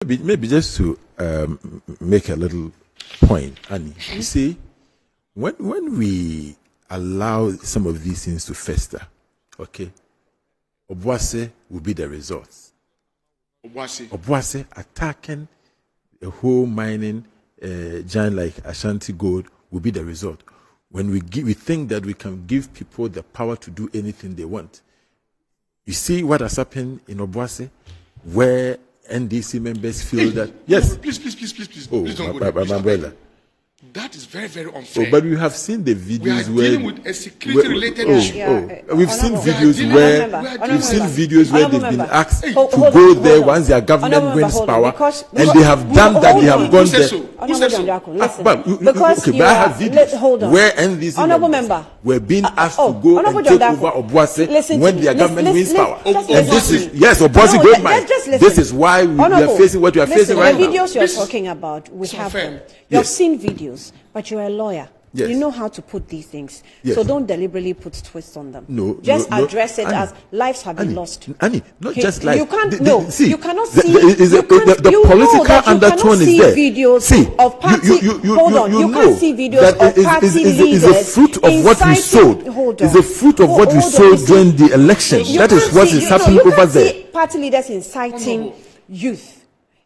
Maybe just to make a little point, Annie. You see, when we allow some of these things to fester, okay, Obuasi will be the result. Obuasi attacking a whole mining giant like Ashanti Gold will be the result. When we think that we can give people the power to do anything they want. You see what has happened in Obuasi, where NDC members feel that yes. Please. Oh, please don't my umbrella. That is very, very unfair. Oh, but we have seen the videos we are where dealing with a security-related issue. We've seen videos where they've been asked to go there once their government wins power, and they have done that. They have gone there. But I have videos where NDC members were being asked to go and take over Obuasi when their government wins power. And this is Obuasi Gold Mines. This is why we are facing what we are facing right now. The videos you're talking about, we have them. You have seen videos, but you're a lawyer. Yes. You know how to put these things. Yes. So don't deliberately put twists on them. No. Just address it as lives have been lost. Annie, not just lives. You can't, see, you cannot see. The political undertone is there. Videos of party, hold on, you can't see videos of party leaders. It's a fruit of what we sowed. It's a fruit of what we sowed during the election. That is what is happening over there. Party leaders inciting youth.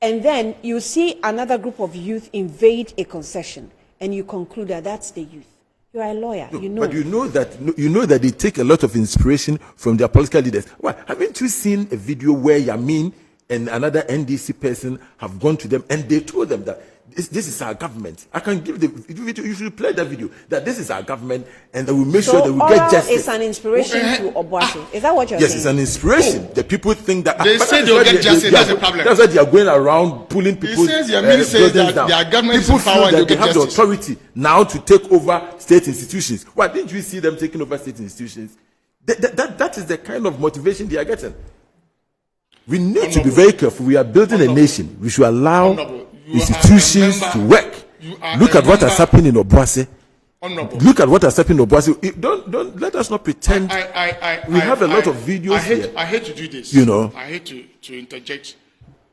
And then you see another group of youth invade a concession, and you conclude that that's the youth. You are a lawyer, you know. But you know that they take a lot of inspiration from their political leaders. Why haven't you seen a video where Yamin and another NDC person have gone to them and they told them that this is our government? I can give the video. You should play that video. That this is our government, and that we make sure that we get justice. It's an inspiration to Obuasi. Is that what you're saying? Yes, it's an inspiration. The people think that they say they'll get justice. That's the problem. That's why they are going around pulling people. He says Yamin says that their government is in power and they have the authority now to take over state institutions. Why didn't you see them taking over state institutions? That is the kind of motivation they are getting. We need to be very careful. We are building a nation. We should allow institutions to work. Look at what has happened in Obuasi. Look at what has happened in Obuasi. Don't let us not pretend. We have a lot of videos here. I hate to do this. You know. I hate to interject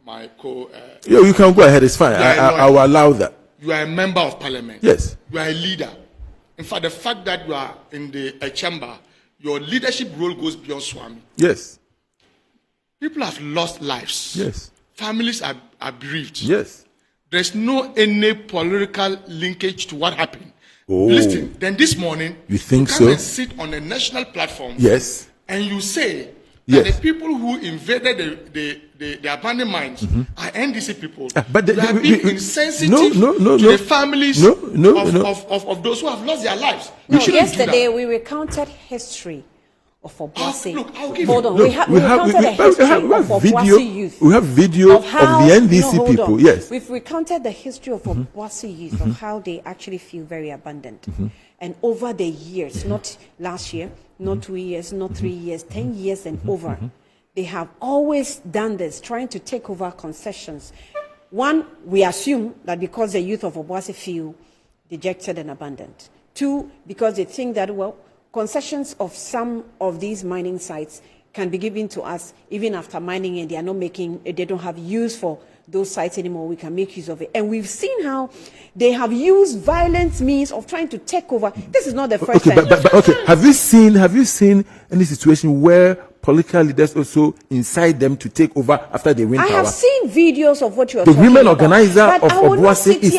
my yeah, you can go ahead. It's fine. I will allow that. You are a member of parliament. Yes. You are a leader. In fact, the fact that you are in the chamber, your leadership role goes beyond Swami. Yes. People have lost lives. Yes. Families are bereaved. Yes. There's no any political linkage to what happened. Oh. Listen, then this morning, you think you so? and sit on a national platform. Yes. And you say yes. that the people who invaded the abandoned mines are NDC people. But you have been insensitive to the families of those who have lost their lives. No, yesterday we recounted history of Obuasi. Hold on, we have video. We have video of the NDC people. Yes, we've recounted the history of Obuasi youth, of how they actually feel very abandoned, and over the years, not last year, not 2 years, not 3 years, 10 years, and over, they have always done this, trying to take over concessions. One, we assume that because the youth of Obuasi feel dejected and abandoned. Two, because they think that concessions of some of these mining sites can be given to us even after mining, and they don't have use for those sites anymore. We can make use of it. And we've seen how they have used violent means of trying to take over. This is not the first time. But have you seen any situation where political leaders also incite them to take over after they win power? I have seen videos of what you are the talking women about. organizer of Obuasi is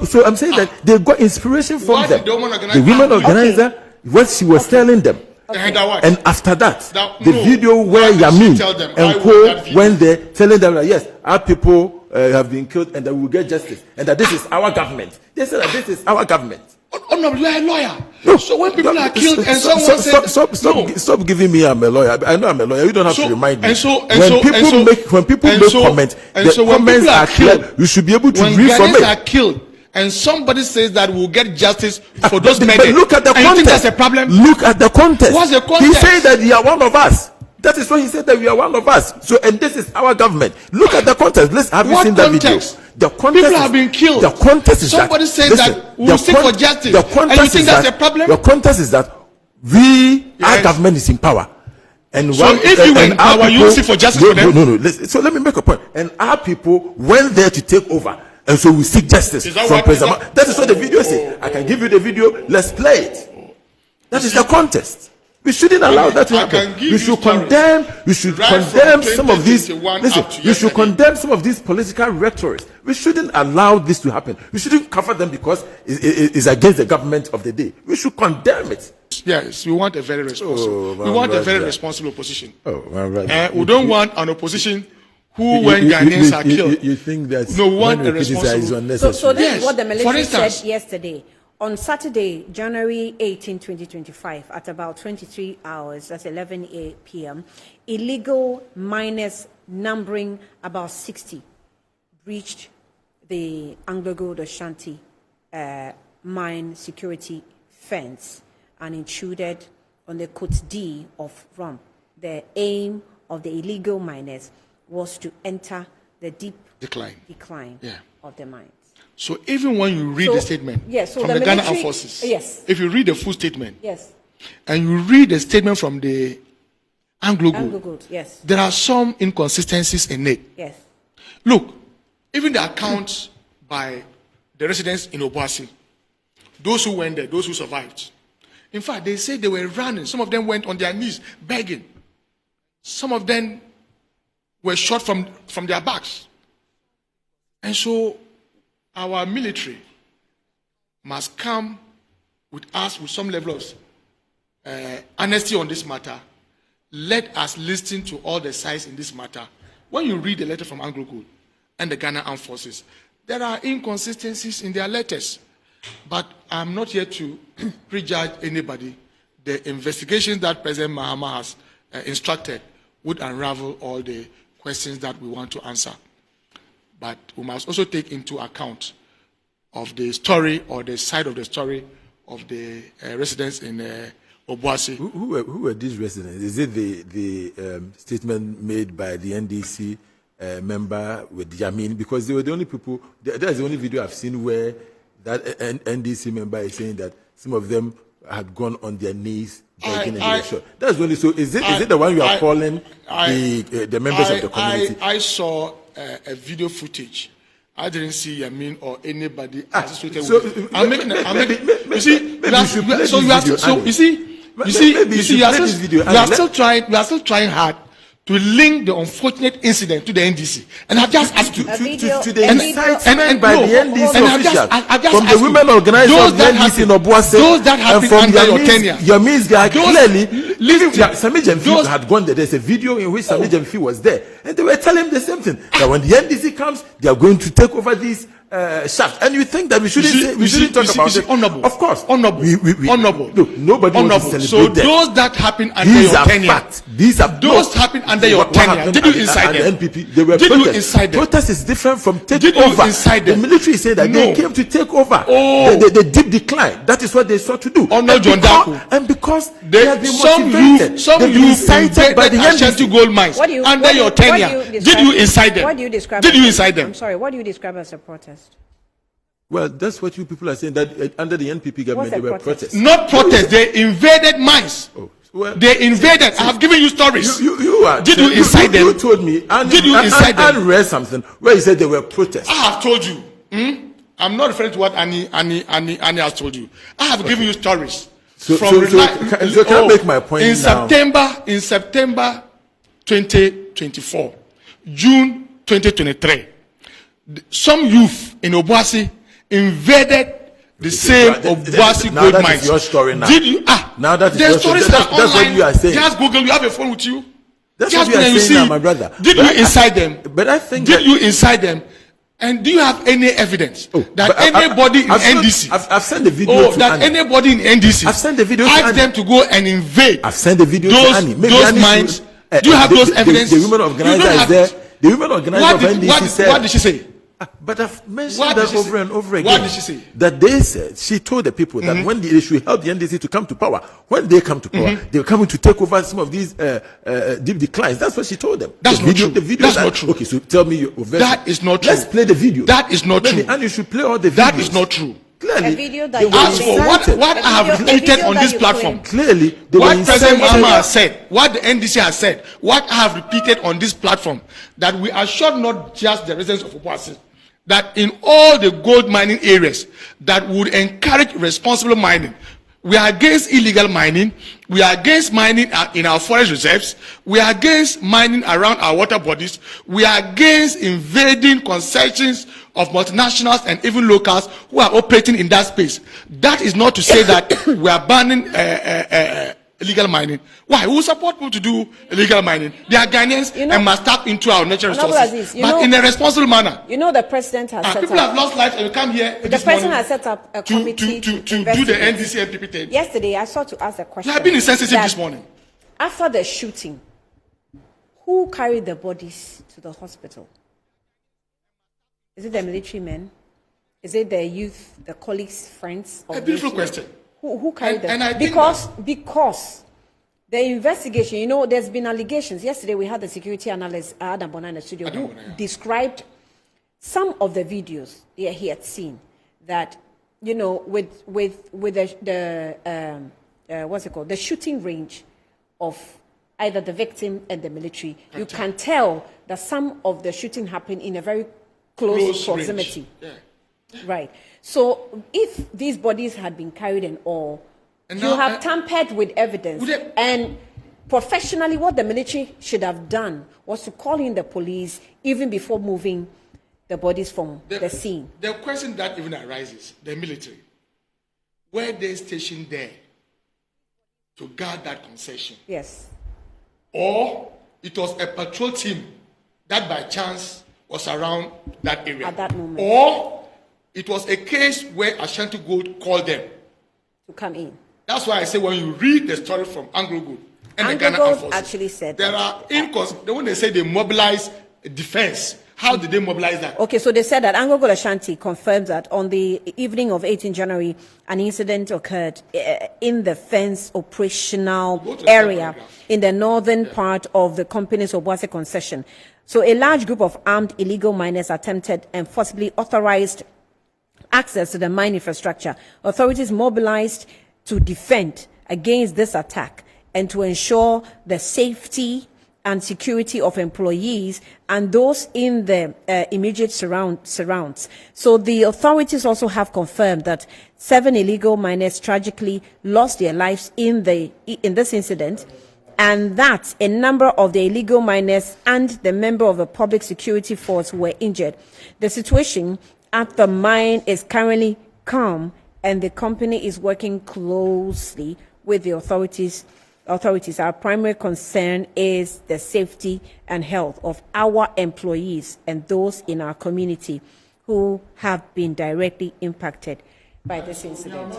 so I'm saying that they got inspiration from them. The women organizer, what she was telling them. And after that, the video where Yamin and Co went there telling them that yes, our people have been killed and that we will get justice and that this is our government. They said that this is our government. Oh no, you are a lawyer. No, so when people are killed and someone says stop giving me I'm a lawyer. I know I'm a lawyer. You don't have to remind me. When people make comments, the comments are clear. You should be able to read from it. When are killed and somebody says that we'll get justice for those men, look at the context. You think that's a problem? Look at the context. What's the context? He said that you are one of us. That is why he said that we are one of us. So, and this is our government. Look at the context. Have you seen that video? The context people have been killed. The context is somebody says that we will seek for justice. The context and you think that's a problem? The context is that our government is in power. And so if you were in power, you would seek for justice for them? No. So let me make a point. And our people went there to take over. And so we seek justice from President. That is what the video says. I can give you the video. Let's play it. That is the contest. We shouldn't allow that to happen. We should condemn. We should condemn some of these. Listen, we should condemn some of these political rhetorics. We shouldn't allow this to happen. We shouldn't cover them because it's against the government of the day. We should condemn it. Yes, we want a very responsible. We want a very responsible opposition. We don't want an opposition who, when Ghanaians are killed, you think that no one a responsible. So this is what the Yes. military said yesterday. On Saturday, January 18, 2025, at about 23 hours, that's 11 p.m., illegal miners numbering about 60 breached the Anglo Gold Ashanti mine security fence and intruded on the Côte D of Rum. The aim of the illegal miners was to enter the deep decline of the mines. So even when you read the statement from the Ghana Armed Forces, if you read the full statement, and you read the statement from the Anglo Gold, there are some inconsistencies in it. Look, even the accounts by the residents in Obuasi, those who went there, those who survived. In fact, they say they were running. Some of them went on their knees begging. Some of them were shot from their backs. And so our military must come with us with some level of honesty on this matter. Let us listen to all the sides in this matter. When you read the letter from Anglo Gold and the Ghana Armed Forces, there are inconsistencies in their letters. But I'm not here to prejudge anybody. The investigation that President Mahama has instructed would unravel all the questions that we want to answer. But we must also take into account of the story or the side of the story of the residents in Obuasi. Who were these residents? Is it the statement made by the NDC member with Yamin? Because they were the only people, that's the only video I've seen where that NDC member is saying that some of them had gone on their knees begging and they were shot. That's the only. So is it the one you are calling the members of the community? I saw a video footage. I didn't see Yamin or anybody associated with it. I'm making. You see, you are still trying hard to link the unfortunate incident to the NDC, and I've just asked you to the incitement by the NDC officials from the women organizers of the NDC in Obuasi, those that happened under your tenure. Yamin's guy clearly, Sami Jemfi had gone there. There's a video in which Sami Jemfi was there, and they were telling him the same thing, that when the NDC comes, they are going to take over these shaft. And you think that we shouldn't talk about it? Honorable. Of course. Honorable. Honorable. Look, nobody wants to celebrate that. So those that happened under your tenure. These are those happened under your tenure. Did you incite them? NPP, they were did you incite them? Protest is different from take did over. You incite them? The military said that they came to take over. The deep decline. That is what they sought to do. And because they have been motivated, some incited by the Anglo Gold Mines under your tenure. Did you incite them? What do you describe? Did you incite them? I'm sorry. What do you describe as a protest? Well, that's what you people are saying, that under the NPP government they were protests. Not protests, they invaded mines. Well, they invaded. I have given you stories. You are. Did you incite them? You told me. Did you incite them? I read something where you said they were protests. I have told you. I'm not referring to what Annie has told you. I have given you stories. So can I make my point now? In September 2024, June 2023, some youth in Obuasi invaded the same Obuasi Gold Mines. That is your story now. Did you? Now that is your story. That's what you are saying. Just Google. You have a phone with you. That's what you are saying now, my brother. Did you incite them? But I think. Did you incite them? And do you have any evidence that anybody in NDC? I've sent the video to that Annie. Anybody in NDC? I've sent the video to Annie. Annie. Them to go and invade. I've sent the video to Annie. Maybe those Annie mines. Do you have those evidence? The women organizer is there. The women organizer of NDC said. What did she say? But I've mentioned that over and over again. What did she say? That they said, she told the people that when they should help the NDC to come to power. When they come to power, they're coming to take over some of these deep declines. That's what she told them. That's not true. That's not true. Okay, so tell me your version. That is not true. Let's play the video. That is not true. And you should play all the videos. That is not true. Clearly, a video that you ask for what I have repeated on this platform. Clearly, what President Mahama has said, what the NDC has said, what I have repeated on this platform, that we assure not just the residents of Obuasi, that in all the gold mining areas that would encourage responsible mining. We are against illegal mining. We are against mining in our forest reserves. We are against mining around our water bodies. We are against invading concessions of multinationals and even locals who are operating in that space. That is not to say that we are banning illegal mining. Why? We will support people to do illegal mining. They are Ghanaians and must tap into our natural resources, but in a responsible manner. You know, the president has set people have lost lives and we come here. The president has set up a committee to do the NDC and PPT. Yesterday, I saw to ask the question. You have been insensitive this morning. After the shooting, who carried the bodies to the hospital? Is it the military men? Is it the youth, the colleagues, friends? A beautiful question. Who carried them? Because the investigation, you know, there's been allegations. Yesterday we had the security analyst Adam Bona in the studio who described some of the videos he had seen that, you know, with the what's it called, the shooting range of either the victim and the military. You can tell that some of the shooting happened in a very close proximity. Yeah. Right. So if these bodies had been carried and all, and you have tampered with evidence. And professionally, what the military should have done was to call in the police even before moving the bodies from the scene. The question that even arises, the military, were they stationed there to guard that concession? Yes. Or it was a patrol team that by chance was around that area? At that moment. Or it was a case where Ashanti Gold called them to come in. That's why I say when you read the story from Anglo Gold and Anglo the Ghana Gold Armed Forces, actually said there are when they say they mobilize defense, how did they mobilize that? Okay, so they said that Anglo Gold Ashanti confirmed that on the evening of 18 January, an incident occurred in the fence operational area in the northern part of the company's Obuasi concession. So a large group of armed illegal miners attempted and forcibly authorized access to the mine infrastructure. Authorities mobilized to defend against this attack and to ensure the safety and security of employees and those in the immediate surrounds. So the authorities also have confirmed that 7 illegal miners tragically lost their lives in this incident, and that a number of the illegal miners and the member of the public security force were injured. The situation at the mine is currently calm, and the company is working closely with the authorities. Our primary concern is the safety and health of our employees and those in our community who have been directly impacted by this incident.